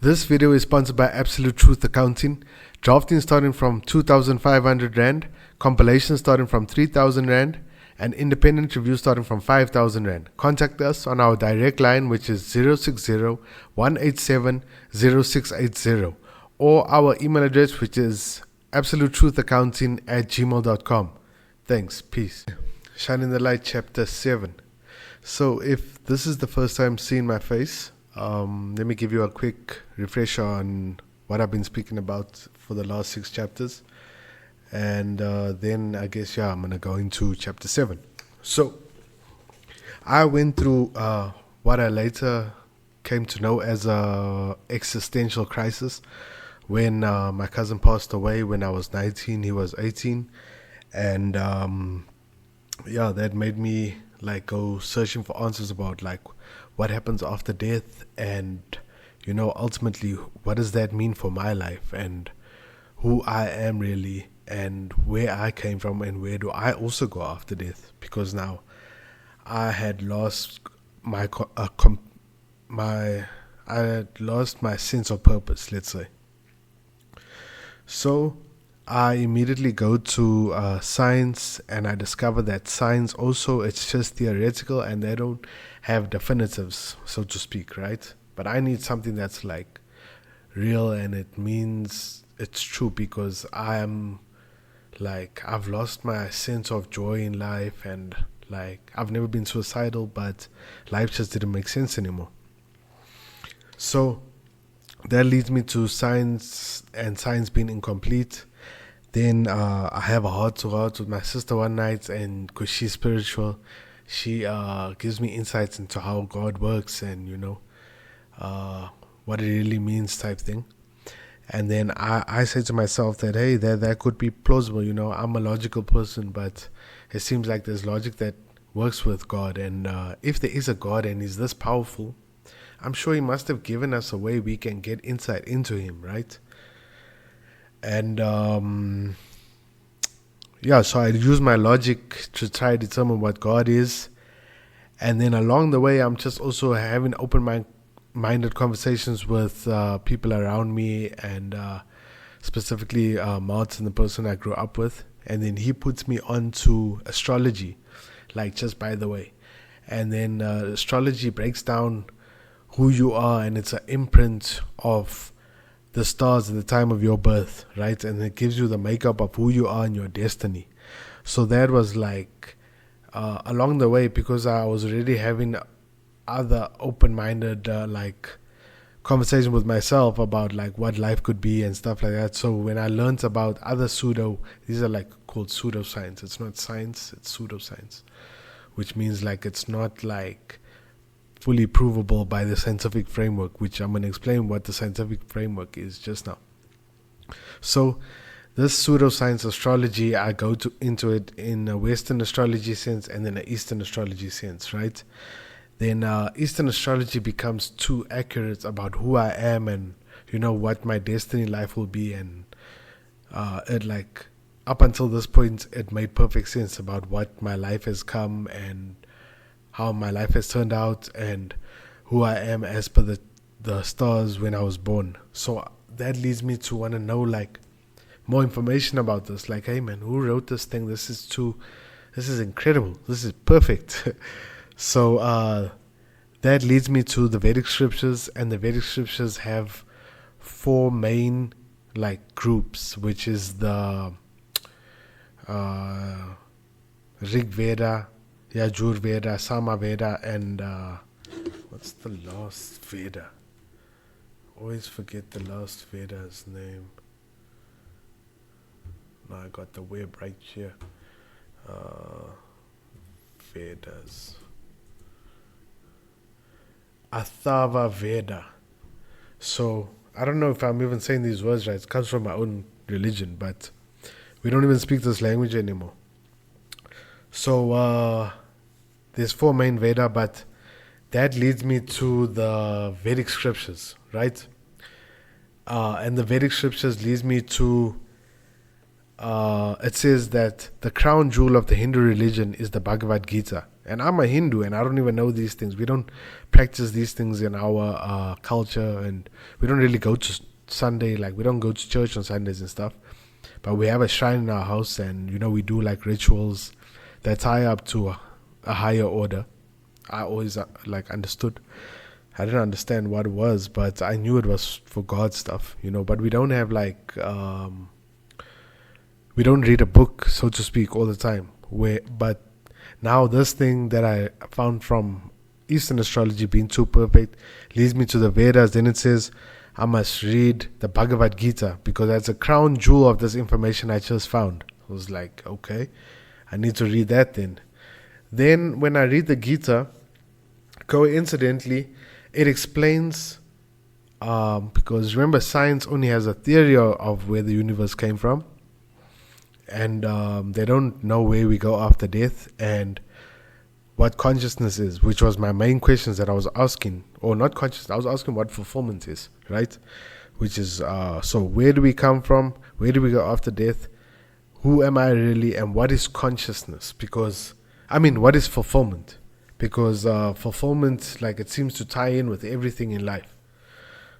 This video is sponsored by Absolute Truth Accounting. Drafting starting from 2,500 Rand, compilation starting from 3,000 Rand, and independent review starting from 5,000 Rand. Contact us on our direct line, which is 060-187-0680, or our email address, which is absolutetruthaccounting@gmail.com. Thanks. Peace. Shining the Light, Chapter 7. So if this is the first time seeing my face, let me give you a quick refresher on what I've been speaking about for the last 6 chapters. And then I guess, I'm going to go into chapter 7. So I went through what I later came to know as a existential crisis when my cousin passed away when I was 19, he was 18. And that made me go searching for answers about what happens after death, and ultimately what does that mean for my life and who I am really, and where I came from, and where do I also go after death, because now I had lost my sense of purpose, let's say. So I immediately go to science, and I discover that science also, it's just theoretical and they don't have definitives, so to speak, right? But I need something that's real, and it means it's true, because I am I've lost my sense of joy in life, and I've never been suicidal, but life just didn't make sense anymore. So that leads me to science, and science being incomplete. Then I have a heart-to-heart with my sister one night, and because she's spiritual, she gives me insights into how God works and, what it really means type thing. And then I say to myself that, hey, that could be plausible. I'm a logical person, but it seems like there's logic that works with God. And if there is a God and he's this powerful, I'm sure he must have given us a way we can get insight into him, right? And so I use my logic to try to determine what God is. And then along the way, I'm just also having open-minded conversations with people around me, and specifically Martin, the person I grew up with. And then he puts me onto astrology, just by the way. And then astrology breaks down who you are, and it's an imprint of the stars at the time of your birth, right? And it gives you the makeup of who you are and your destiny. So that was along the way, because I was already having other open-minded conversation with myself about what life could be and stuff like that. So when I learned about other these are called pseudoscience. It's not science, it's pseudoscience, which means it's not fully provable by the scientific framework, which I'm going to explain what the scientific framework is just now. So this pseudoscience astrology, I go into it in a Western astrology sense and then an Eastern astrology sense, right? Then Eastern astrology becomes too accurate about who I am and what my destiny life will be, and it up until this point it made perfect sense about what my life has come and how my life has turned out and who I am as per the stars when I was born. So that leads me to want to know more information about this. Hey man, who wrote this thing? This is incredible. This is perfect. So that leads me to the Vedic scriptures, and the Vedic scriptures have 4 main groups, which is the Rig Veda, Yajur Veda, Sama Veda, and what's the last Veda? Always forget the last Veda's name. No, I got the web right here. Vedas. Atharva Veda. So I don't know if I'm even saying these words right. It comes from my own religion, but we don't even speak this language anymore. So there's 4 main Veda, but that leads me to the Vedic scriptures, right? And the Vedic scriptures leads me to, it says that the crown jewel of the Hindu religion is the Bhagavad Gita, And I'm a Hindu, and I don't even know these things. We don't practice these things in our culture, and we don't really go to Sunday, like we don't go to church on Sundays and stuff. But we have a shrine in our house, and we do like rituals that tie up to a higher order. I always like understood. I didn't understand what it was, but I knew it was for God stuff, But we don't have like we don't read a book, so to speak, all the time. But now this thing that I found from Eastern astrology being too perfect leads me to the Vedas. Then it says I must read the Bhagavad Gita because that's a crown jewel of this information I just found. I was like, okay, I need to read that then. Then when I read the Gita, coincidentally, it explains, because remember, science only has a theory of where the universe came from. And they don't know where we go after death and what consciousness is, which was my main questions that I was asking. Or not consciousness, I was asking what fulfillment is, right? Which is, so where do we come from? Where do we go after death? Who am I really? And what is consciousness? Because, what is fulfillment? Because fulfillment, like, it seems to tie in with everything in life.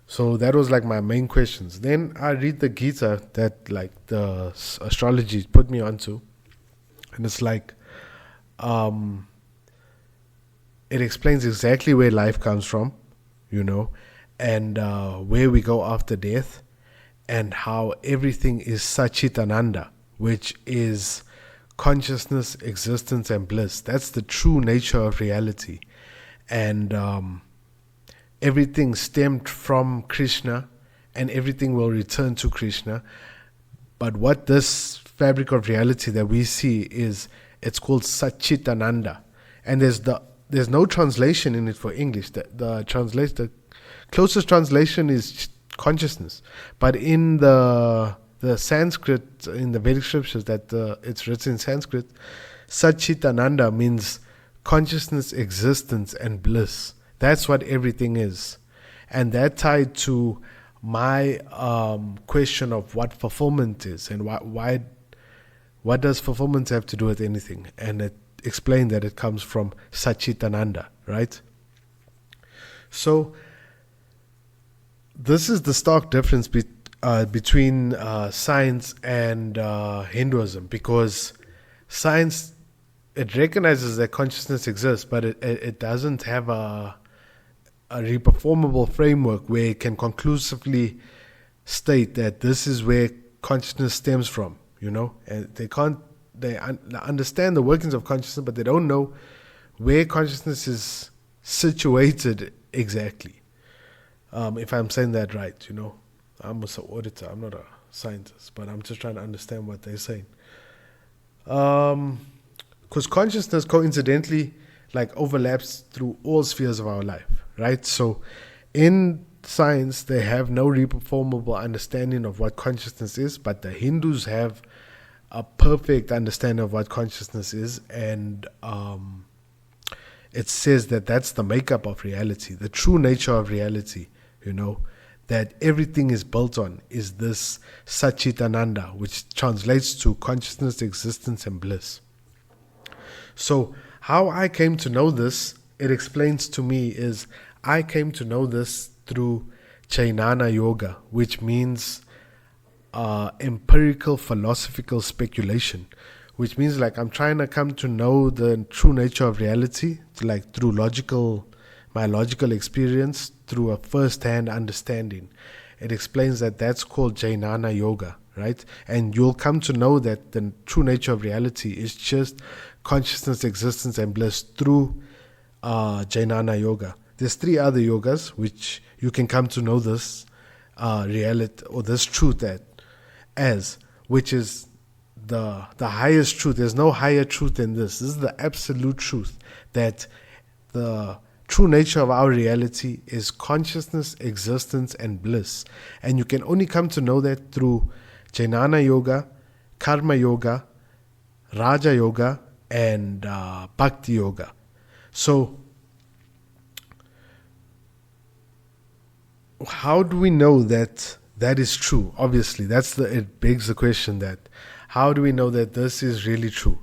So that was like my main questions. Then I read the Gita that like the astrology put me onto. And it's like, it explains exactly where life comes from, and where we go after death, and how everything is Satchitananda, which is consciousness, existence, and bliss. That's the true nature of reality. And everything stemmed from Krishna, and everything will return to Krishna. But what this fabric of reality that we see is, it's called Satchitananda. And there's no translation in it for English. The closest translation is consciousness. But in the Sanskrit, in the Vedic scriptures, that it's written in Sanskrit, Satchitananda means consciousness, existence, and bliss. That's what everything is. And that tied to my question of what fulfillment is and what does fulfillment have to do with anything. And it explained that it comes from Satchitananda, right? So this is the stark difference between science and Hinduism, because science, it recognizes that consciousness exists, but it doesn't have a reperformable framework where it can conclusively state that this is where consciousness stems from, and they understand the workings of consciousness, but they don't know where consciousness is situated exactly. If I'm saying that right, I'm an auditor, I'm not a scientist, but I'm just trying to understand what they're saying. Because consciousness coincidentally overlaps through all spheres of our life, right? So in science, they have no reperformable understanding of what consciousness is, but the Hindus have a perfect understanding of what consciousness is, and it says that that's the makeup of reality, the true nature of reality, that everything is built on is this Satchitananda, which translates to consciousness, existence, and bliss. So how I came to know this, it explains to me, is I came to know this through Jnana Yoga, which means empirical philosophical speculation, which means I'm trying to come to know the true nature of reality, through my logical experience, through a first-hand understanding. It explains that that's called Jnana Yoga, right? And you'll come to know that the true nature of reality is just consciousness, existence, and bliss through Jnana Yoga. There's 3 other yogas which you can come to know this reality or this truth which is the highest truth. There's no higher truth than this. This is the absolute truth, that the true nature of our reality is consciousness, existence, and bliss. And you can only come to know that through Jnana Yoga, Karma Yoga, Raja Yoga, and Bhakti Yoga. So how do we know that that is true? Obviously, it begs the question that how do we know that this is really true?